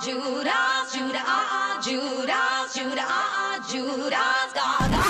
Judas, Judas, Judas, Judas, Judas, Gaga.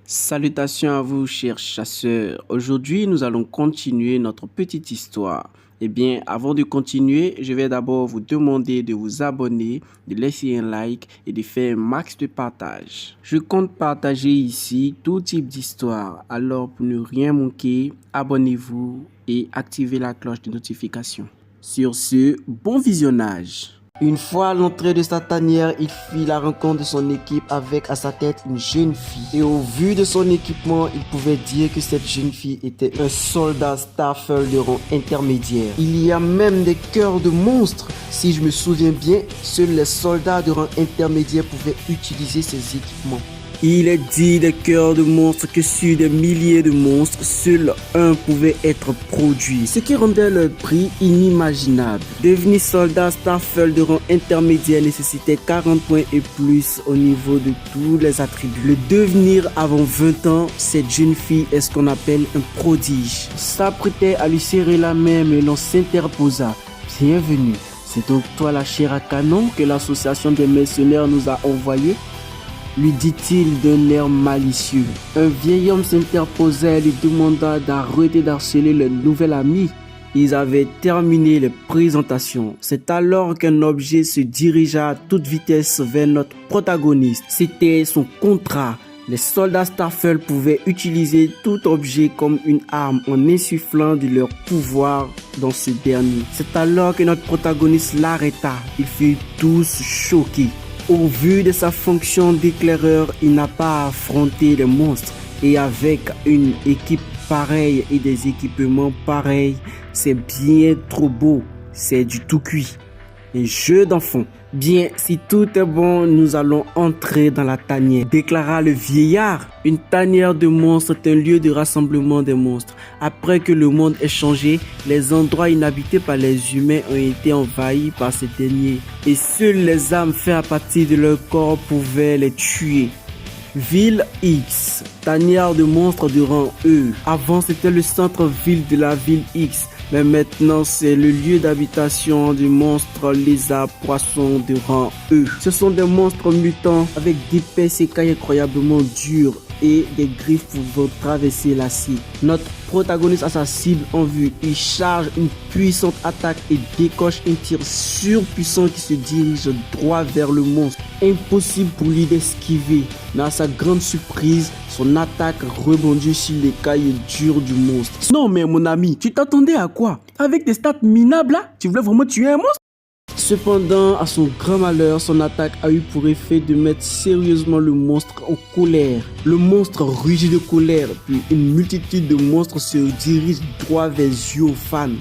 Salutations à vous, chers chasseurs. Aujourd'hui, nous allons continuer notre petite histoire. Eh bien, avant de continuer, je vais d'abord vous demander de vous abonner, de laisser un like et de faire un max de partage. Je compte partager ici tout type d'histoire. Alors, pour ne rien manquer, abonnez-vous et activez la cloche de notification. Sur ce, bon visionnage. Une fois à l'entrée de sa tanière, il fit la rencontre de son équipe avec à sa tête une jeune fille. Et au vu de son équipement, il pouvait dire que cette jeune fille était un soldat Starfall de rang intermédiaire. Il y a même des cœurs de monstres. Si je me souviens bien, seuls les soldats de rang intermédiaire pouvaient utiliser ces équipements. Il est dit des cœurs de monstres que sur des milliers de monstres, seul un pouvait être produit, ce qui rendait leur prix inimaginable. Devenir soldat Starfall de rang intermédiaire nécessitait 40 points et plus au niveau de tous les attributs. Le devenir avant 20 ans, cette jeune fille est ce qu'on appelle un prodige. S'apprêtait à lui serrer la main, mais l'on s'interposa. Bienvenue, c'est donc toi la chair à canon que l'association des mercenaires nous a envoyée? Lui dit-il d'un air malicieux. Un vieil homme s'interposa et lui demanda d'arrêter d'harceler le nouvel ami. Ils avaient terminé les présentations. C'est alors qu'un objet se dirigea à toute vitesse vers notre protagoniste. C'était son contrat. Les soldats Starfall pouvaient utiliser tout objet comme une arme en insufflant de leur pouvoir dans ce dernier. C'est alors que notre protagoniste l'arrêta. Ils furent tous choqués. Au vu de sa fonction d'éclaireur, il n'a pas affronté les monstres. Et avec une équipe pareille et des équipements pareils, c'est bien trop beau. C'est du tout cuit. Un jeu d'enfant. Bien, si tout est bon, nous allons entrer dans la tanière, déclara le vieillard. Une tanière de monstres est un lieu de rassemblement des monstres. Après que le monde ait changé, les endroits inhabités par les humains ont été envahis par ces derniers. Et seules les âmes faites à partir de leur corps pouvaient les tuer. Ville X, tanière de monstres de rang E. Avant, c'était le centre-ville de la ville X. Mais maintenant, c'est le lieu d'habitation du monstre lézard poisson de rang E. Ce sont des monstres mutants avec d'épaisses écailles incroyablement dures et des griffes pouvant traverser l'acier. Notre protagoniste a sa cible en vue. Il charge une puissante attaque et décoche un tir surpuissant qui se dirige droit vers le monstre. Impossible pour lui d'esquiver. Mais à sa grande surprise, son attaque rebondit sur l'écaille dure du monstre. Non mais mon ami, tu t'attendais à quoi? Avec des stats minables là, tu voulais vraiment tuer un monstre? Cependant, à son grand malheur, son attaque a eu pour effet de mettre sérieusement le monstre en colère. Le monstre rugit de colère, puis une multitude de monstres se dirigent droit vers Ziofan.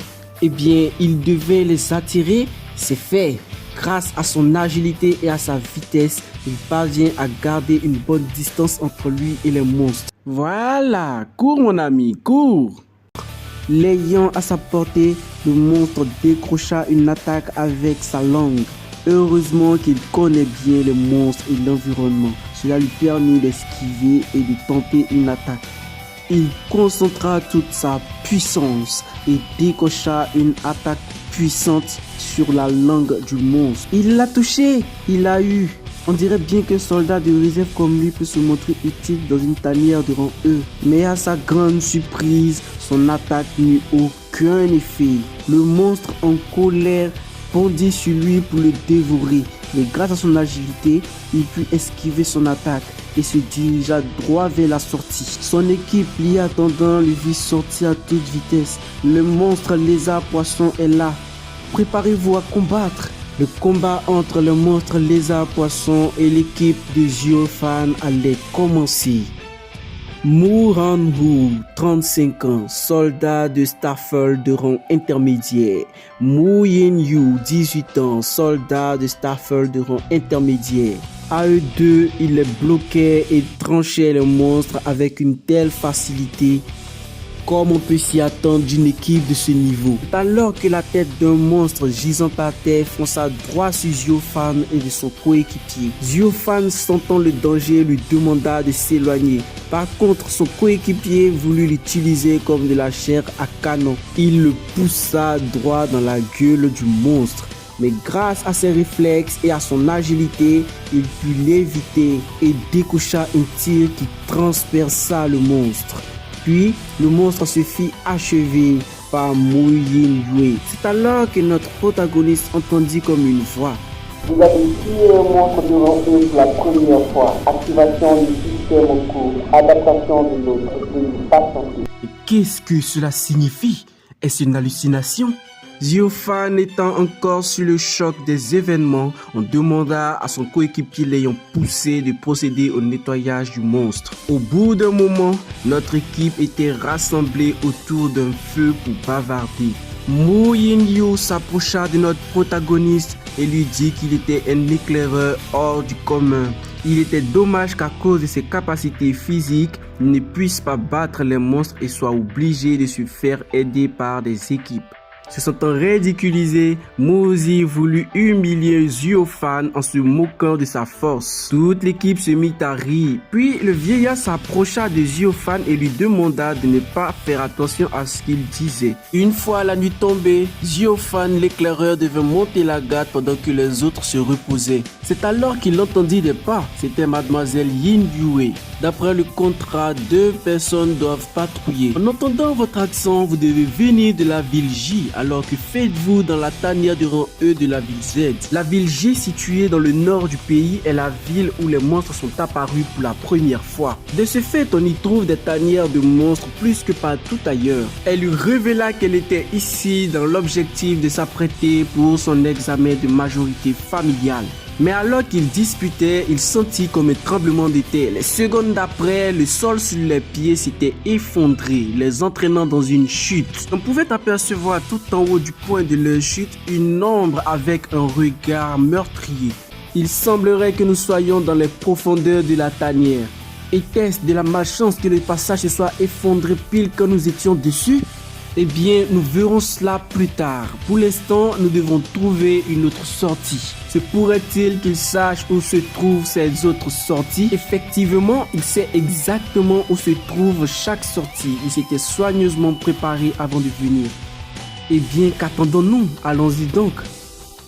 Eh bien, il devait les attirer, c'est fait. Grâce à son agilité et à sa vitesse, il parvient à garder une bonne distance entre lui et les monstres. Voilà, cours mon ami, cours! L'ayant à sa portée, le monstre décrocha une attaque avec sa langue. Heureusement qu'il connaît bien les monstres et l'environnement. Cela lui permit d'esquiver et de tenter une attaque. Il concentra toute sa puissance et décocha une attaque puissante sur la langue du monstre. Il l'a touché, il l'a eu. On dirait bien qu'un soldat de réserve comme lui peut se montrer utile dans une tanière de rang E. Mais à sa grande surprise, son attaque n'eut aucun effet. Le monstre en colère bondit sur lui pour le dévorer. Mais grâce à son agilité, il put esquiver son attaque et se dirigea droit vers la sortie. Son équipe l'y attendant le vit sortir à toute vitesse. Le monstre lézard poisson est là. Préparez-vous à combattre. Le combat entre le monstre lézard poisson et l'équipe de Ziofan allait commencer. Mu Han-Hu, 35 ans, soldat de Starfall de rang intermédiaire. Mu Yen-Yu, 18 ans, soldat de Starfall de rang intermédiaire. À eux deux, ils les bloquaient et tranchaient les monstres avec une telle facilité comme on peut s'y attendre d'une équipe de ce niveau. C'est alors que la tête d'un monstre gisant par terre fonça droit sur Xiaofan et de son coéquipier. Xiaofan, sentant le danger, lui demanda de s'éloigner. Par contre, son coéquipier voulut l'utiliser comme de la chair à canon. Il le poussa droit dans la gueule du monstre. Mais grâce à ses réflexes et à son agilité, il put l'éviter et décocha un tir qui transperça le monstre. Puis, le monstre se fit achever par Mu Yin Yue. C'est alors que notre protagoniste entendit comme une voix. Vous avez tué un monstre devant eux pour la première fois. Activation du système en cours. Adaptation de l'autre. Veuillez patienter. Qu'est-ce que cela signifie? Est-ce une hallucination? Xiaofan étant encore sur le choc des événements, on demanda à son coéquipier l'ayant poussé de procéder au nettoyage du monstre. Au bout d'un moment, notre équipe était rassemblée autour d'un feu pour bavarder. Mu Yin Yue s'approcha de notre protagoniste et lui dit qu'il était un éclaireur hors du commun. Il était dommage qu'à cause de ses capacités physiques, il ne puisse pas battre les monstres et soit obligé de se faire aider par des équipes. Se sentant ridiculisé, Mu voulut humilier Xiaofan en se moquant de sa force. Toute l'équipe se mit à rire. Puis le vieillard s'approcha de Xiaofan et lui demanda de ne pas faire attention à ce qu'il disait. Une fois la nuit tombée, Xiaofan l'éclaireur devait monter la garde pendant que les autres se reposaient. C'est alors qu'il entendit des pas. C'était mademoiselle Yin Yue. D'après le contrat, 2 personnes doivent patrouiller. En entendant votre accent, vous devez venir de la ville J. Alors que faites-vous dans la tanière de rang E de la ville Z? La ville J, située dans le nord du pays, est la ville où les monstres sont apparus pour la première fois. De ce fait, on y trouve des tanières de monstres plus que partout ailleurs. Elle lui révéla qu'elle était ici dans l'objectif de s'apprêter pour son examen de majorité familiale. Mais alors qu'il disputait, il sentit comme un tremblement de terre. Les secondes d'après, le sol sous les pieds s'était effondré, les entraînant dans une chute. On pouvait apercevoir tout en haut du point de leur chute une ombre avec un regard meurtrier. Il semblerait que nous soyons dans les profondeurs de la tanière. Était-ce de la malchance que le passage se soit effondré pile quand nous étions dessus? Eh bien, nous verrons cela plus tard. Pour l'instant, nous devons trouver une autre sortie. Se pourrait-il qu'il sache où se trouvent ces autres sorties? Effectivement, il sait exactement où se trouve chaque sortie. Il s'était soigneusement préparé avant de venir. Eh bien, qu'attendons-nous? Allons-y donc.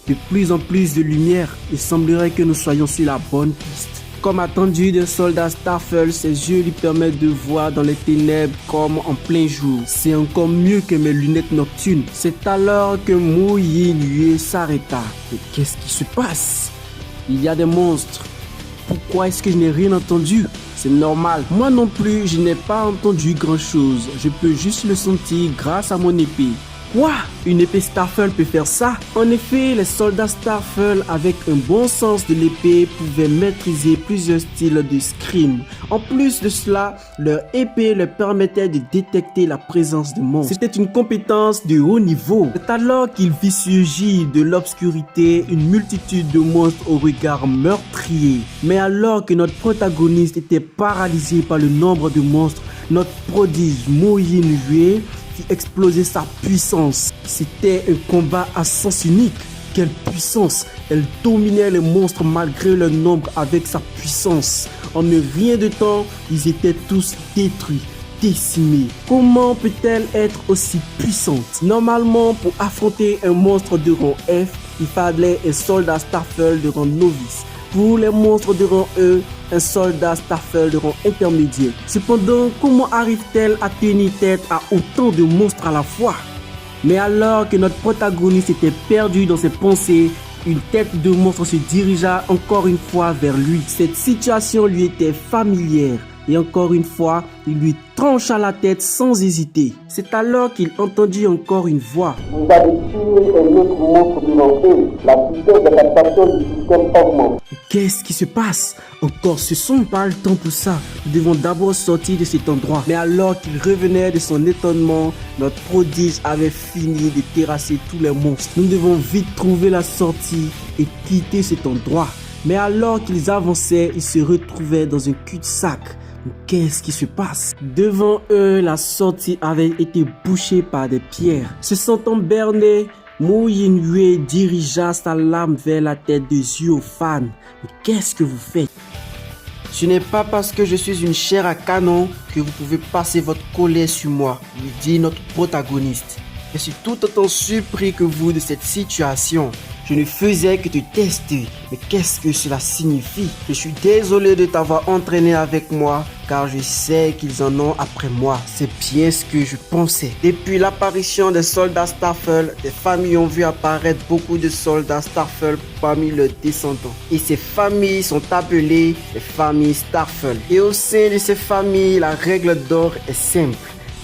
De plus en plus de lumière, il semblerait que nous soyons sur la bonne piste. Comme attendu d'un soldat Starfel, ses yeux lui permettent de voir dans les ténèbres comme en plein jour. C'est encore mieux que mes lunettes nocturnes. C'est alors que Mu Yin Yue s'arrêta. Mais qu'est-ce qui se passe? Il y a des monstres. Pourquoi est-ce que je n'ai rien entendu? C'est normal. Moi non plus, je n'ai pas entendu grand-chose. Je peux juste le sentir grâce à mon épée. Quoi? Une épée Starfel peut faire ça? En effet, les soldats Starfel avec un bon sens de l'épée pouvaient maîtriser plusieurs styles de scream. En plus de cela, leur épée leur permettait de détecter la présence de monstres. C'était une compétence de haut niveau. C'est alors qu'il vit surgir de l'obscurité une multitude de monstres au regard meurtrier. Mais alors que notre protagoniste était paralysé par le nombre de monstres, notre prodige Mu Yin Yue exploser sa puissance. C'était un combat à sens unique. Quelle puissance! Elle dominait les monstres malgré leur nombre avec sa puissance. En un rien de temps, ils étaient tous détruits, décimés. Comment peut-elle être aussi puissante? Normalement, pour affronter un monstre de rang F, il fallait un soldat Starfel de rang novice. Pour les monstres de rang E, un soldat Starfel de rang intermédiaire. Cependant, comment arrive-t-elle à tenir tête à autant de monstres à la fois? Mais alors que notre protagoniste était perdu dans ses pensées, une tête de monstre se dirigea encore une fois vers lui. Cette situation lui était familière. Et encore une fois, il lui trancha la tête sans hésiter. C'est alors qu'il entendit encore une voix. Vous avez tué un autre monstre devant eux. La puissance d'adaptation du système augmente. Qu'est-ce qui se passe? Encore ce son? Pas le temps pour ça. Nous devons d'abord sortir de cet endroit. Mais alors qu'il revenait de son étonnement, notre prodige avait fini de terrasser tous les monstres. Nous devons vite trouver la sortie et quitter cet endroit. Mais alors qu'ils avançaient, ils se retrouvaient dans un cul-de-sac. Qu'est-ce qui se passe? Devant eux, la sortie avait été bouchée par des pierres. Se sentant berné, Mo Yin-Yue dirigea sa lame vers la tête de Zhuo Fan. Mais qu'est-ce que vous faites? Ce n'est pas parce que je suis une chair à canon que vous pouvez passer votre colère sur moi, lui dit notre protagoniste. Je suis tout autant surpris que vous de cette situation. Je ne faisais que te tester, mais qu'est-ce que cela signifie? Je suis désolé de t'avoir entraîné avec moi, car je sais qu'ils en ont après moi. C'est bien ce que je pensais. Depuis l'apparition des soldats Starfall, des familles ont vu apparaître beaucoup de soldats Starfall parmi leurs descendants. Et ces familles sont appelées les familles Starfall. Et au sein de ces familles, la règle d'or est simple.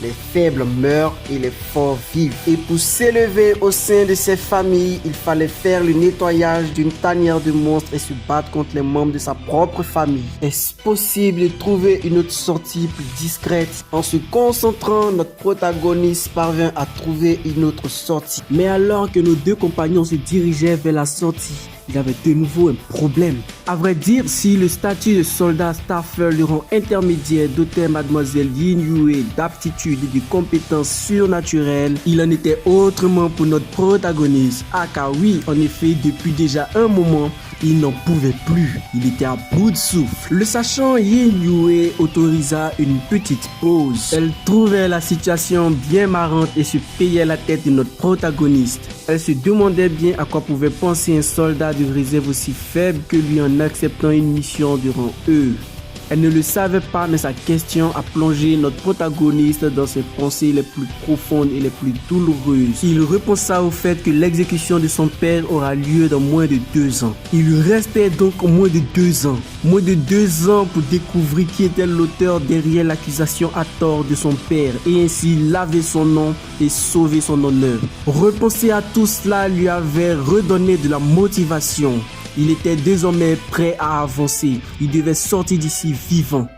Les faibles meurent et les forts vivent. Et pour s'élever au sein de ces familles, il fallait faire le nettoyage d'une tanière de monstres et se battre contre les membres de sa propre famille. Est-ce possible de trouver une autre sortie plus discrète? En se concentrant, notre protagoniste parvint à trouver une autre sortie. Mais alors que nos deux compagnons se dirigeaient vers la sortie, il avait de nouveau un problème. À vrai dire, si le statut de soldat Starfall le rend intermédiaire doté Mademoiselle Yin-Yue d'aptitude et de compétences surnaturelles, il en était autrement pour notre protagoniste. Ah car oui, en effet, depuis déjà un moment, il n'en pouvait plus. Il était à bout de souffle. Le sachant, Yin-Yue autorisa une petite pause. Elle trouvait la situation bien marrante et se payait la tête de notre protagoniste. Elle se demandait bien à quoi pouvait penser un soldat de réserve aussi faible que lui en acceptant une mission durant eux. Elle ne le savait pas, mais sa question a plongé notre protagoniste dans ses pensées les plus profondes et les plus douloureuses. Il repensa au fait que l'exécution de son père aura lieu dans moins de 2 ans. Il lui restait donc moins de 2 ans. Moins de 2 ans pour découvrir qui était l'auteur derrière l'accusation à tort de son père et ainsi laver son nom et sauver son honneur. Repenser à tout cela lui avait redonné de la motivation. Il était désormais prêt à avancer. Il devait sortir d'ici vivant.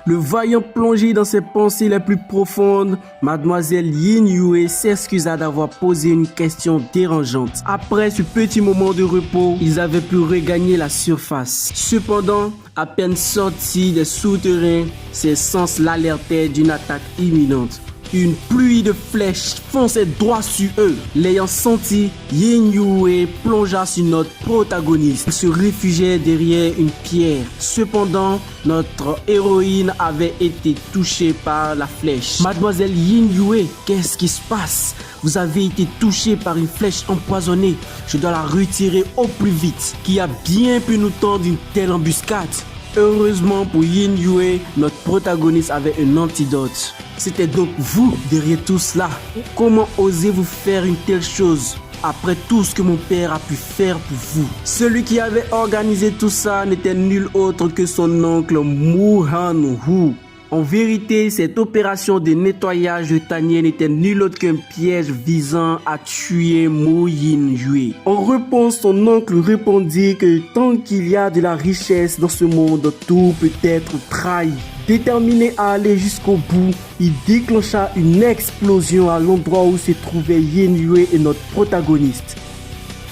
Le voyant plongé dans ses pensées les plus profondes, Mademoiselle Yin-Yue s'excusa d'avoir posé une question dérangeante. Après ce petit moment de repos, ils avaient pu regagner la surface. Cependant, à peine sortis des souterrains, ses sens l'alertaient d'une attaque imminente. Une pluie de flèches fonçait droit sur eux. L'ayant senti, Yin-Yue plongea sur notre protagoniste. Il se réfugiait derrière une pierre. Cependant, notre héroïne avait été touchée par la flèche. Mademoiselle Yin-Yue, qu'est-ce qui se passe? Vous avez été touchée par une flèche empoisonnée. Je dois la retirer au plus vite. Qui a bien pu nous tendre une telle embuscade? Heureusement pour Yin-Yue, notre protagoniste avait un antidote. C'était donc vous derrière tout cela. Comment osez-vous faire une telle chose après tout ce que mon père a pu faire pour vous? Celui qui avait organisé tout ça n'était nul autre que son oncle Mu Han-Hu. En vérité, cette opération de nettoyage de tanière n'était nul autre qu'un piège visant à tuer Mo Yin-Yue. En réponse, son oncle répondit que tant qu'il y a de la richesse dans ce monde, tout peut être trahi. Déterminé à aller jusqu'au bout, il déclencha une explosion à l'endroit où se trouvaient Yin-Yue et notre protagoniste.